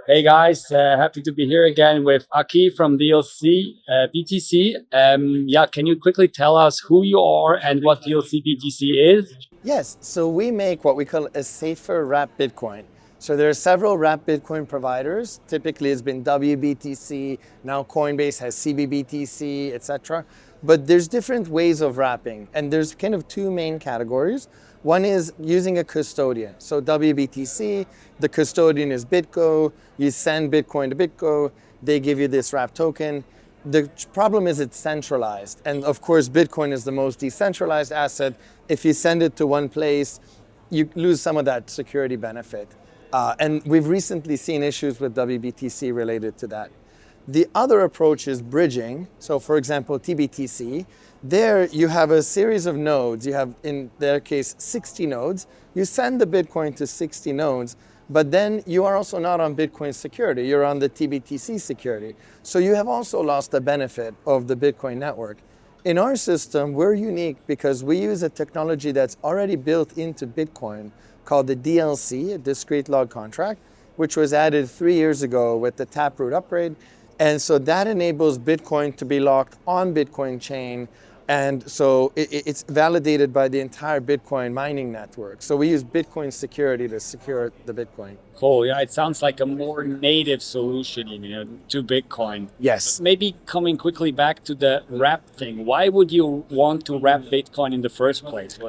Hey guys, happy to be here again with Aki from dlcBTC. Yeah, can you quickly tell us who you are and what dlcBTC is? Yes, so we make what we call a safer wrapped Bitcoin. So there are several wrapped Bitcoin providers. Typically, it's been WBTC. Now Coinbase has CBBTC, etc. But there's different ways of wrapping, and there's kind of two main categories. One is using a custodian. So WBTC, the custodian is BitGo. You send Bitcoin to BitGo. They give you this wrapped token. The problem is it's centralized. And of course, Bitcoin is the most decentralized asset. If you send it to one place, you lose some of that security benefit. And we've recently seen issues with WBTC related to that. The other approach is bridging. So for example, TBTC, there you have a series of nodes. You have, in their case, 60 nodes. You send the Bitcoin to 60 nodes, but then you are also not on Bitcoin security. You're on the TBTC security. So you have also lost the benefit of the Bitcoin network. In our system, we're unique because we use a technology that's already built into Bitcoin called the DLC, a Discrete Log Contract, which was added 3 years ago with the Taproot upgrade. And so that enables Bitcoin to be locked on Bitcoin chain. And so it's validated by the entire Bitcoin mining network. So we use Bitcoin security to secure the Bitcoin. Cool. Yeah, it sounds like a more native solution, to Bitcoin. Yes. Maybe coming quickly back to the wrap thing. Why would you want to wrap Bitcoin in the first place?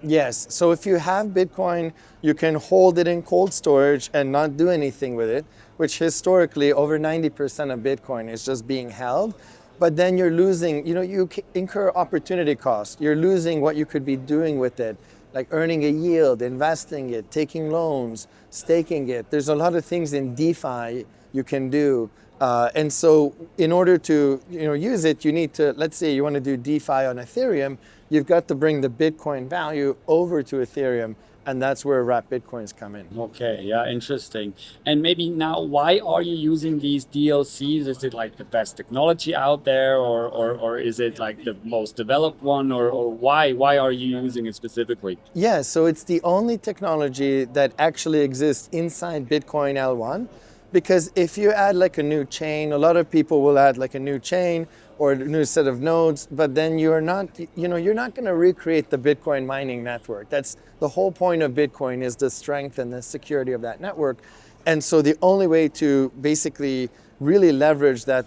Yes. So if you have Bitcoin, you can hold it in cold storage and not do anything with it, which historically over 90% of Bitcoin is just being held. But then you're losing, you incur opportunity costs. You're losing what you could be doing with it, like earning a yield, investing it, taking loans, staking it. There's a lot of things in DeFi you can do. And so in order to use it, you need to, let's say you want to do DeFi on Ethereum, you've got to bring the Bitcoin value over to Ethereum. And that's where wrapped Bitcoins come in. Okay, yeah, interesting. And maybe now, why are you using these DLCs? Is it like the best technology out there, or is it like the most developed one, or why are you using it specifically? Yeah, so it's the only technology that actually exists inside Bitcoin L1. Because if you add like a new chain, a lot of people will add like a new chain or a new set of nodes, but then you're not going to recreate the Bitcoin mining network. That's the whole point of Bitcoin, is the strength and the security of that network. And so the only way to basically really leverage that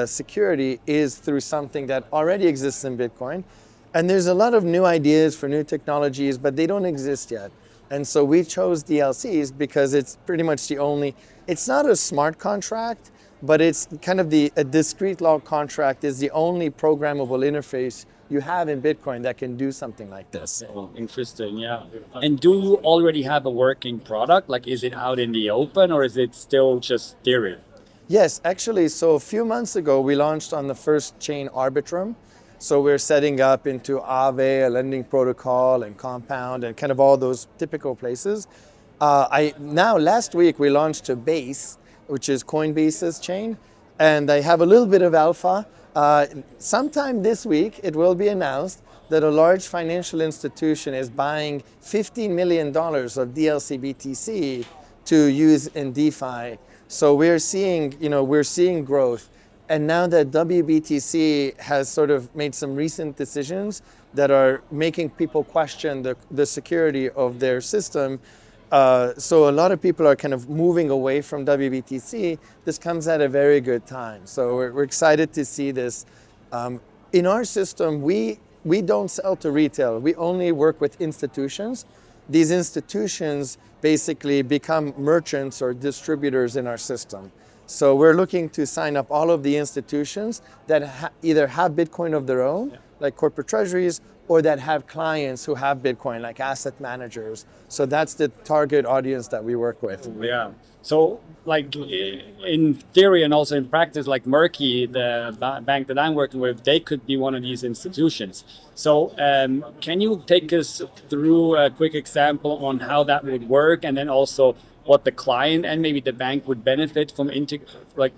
security is through something that already exists in Bitcoin. And there's a lot of new ideas for new technologies, but they don't exist yet. And so we chose DLCs because it's pretty much the only, it's not a smart contract, but it's kind of a discrete log contract is the only programmable interface you have in Bitcoin that can do something like this. Oh, interesting, yeah. And do you already have a working product? Like, is it out in the open, or is it still just theory? Yes, actually, so a few months ago, we launched on the first chain Arbitrum. So we're setting up into Aave, a lending protocol, and Compound, and kind of all those typical places. Last week, we launched to Base, which is Coinbase's chain, and I have a little bit of alpha. Sometime this week, it will be announced that a large financial institution is buying $15 million of dlcBTC to use in DeFi. So we're seeing growth. And now that WBTC has sort of made some recent decisions that are making people question the security of their system, so a lot of people are kind of moving away from WBTC. This comes at a very good time. So we're excited to see this. In our system, we don't sell to retail. We only work with institutions. These institutions basically become merchants or distributors in our system. So we're looking to sign up all of the institutions that either have Bitcoin of their own, like corporate treasuries, or that have clients who have Bitcoin, like asset managers. So that's the target audience that we work with. Yeah. So, like in theory and also in practice, like Merky, the bank that I'm working with, they could be one of these institutions. So, can you take us through a quick example on how that would work, and then also what the client and maybe the bank would benefit from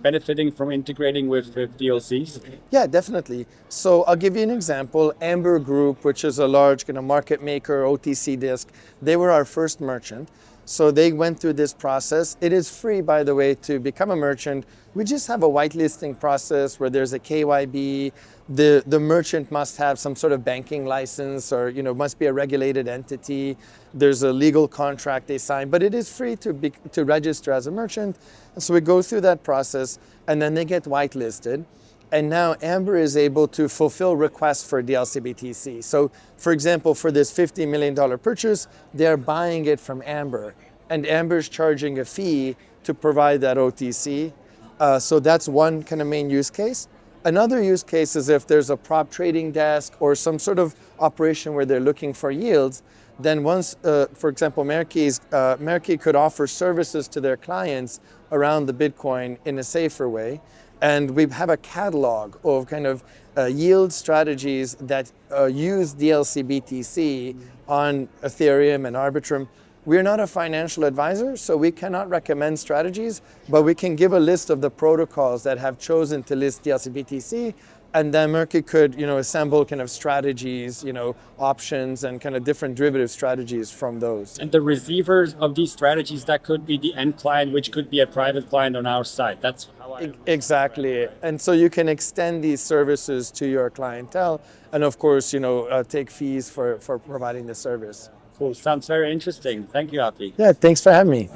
benefiting from integrating with DLCs? Yeah, definitely. So I'll give you an example. Amber Group, which is a large kind of market maker, OTC disk, they were our first merchant. So they went through this process. It is free, by the way, to become a merchant. We just have a whitelisting process where there's a KYB. The merchant must have some sort of banking license, or must be a regulated entity. There's a legal contract they sign, but it is free to register as a merchant. And so we go through that process, and then they get whitelisted. And now Amber is able to fulfill requests for dlcBTC. So for example, for this $50 million purchase, they're buying it from Amber, and Amber's charging a fee to provide that OTC. So that's one kind of main use case. Another use case is if there's a prop trading desk or some sort of operation where they're looking for yields, then once, for example, Merki could offer services to their clients around the Bitcoin in a safer way. And we have a catalog of kind of yield strategies that use dlcBTC on Ethereum and Arbitrum. We're not a financial advisor, so we cannot recommend strategies, but we can give a list of the protocols that have chosen to list dlcBTC, and then Merki could, assemble kind of strategies, options, and kind of different derivative strategies from those. And the receivers of these strategies, that could be the end client, which could be a private client on our side. That's how I exactly. And so you can extend these services to your clientele, and of course, take fees for providing the service. Cool. Sounds very interesting. Thank you, Aki. Yeah, thanks for having me.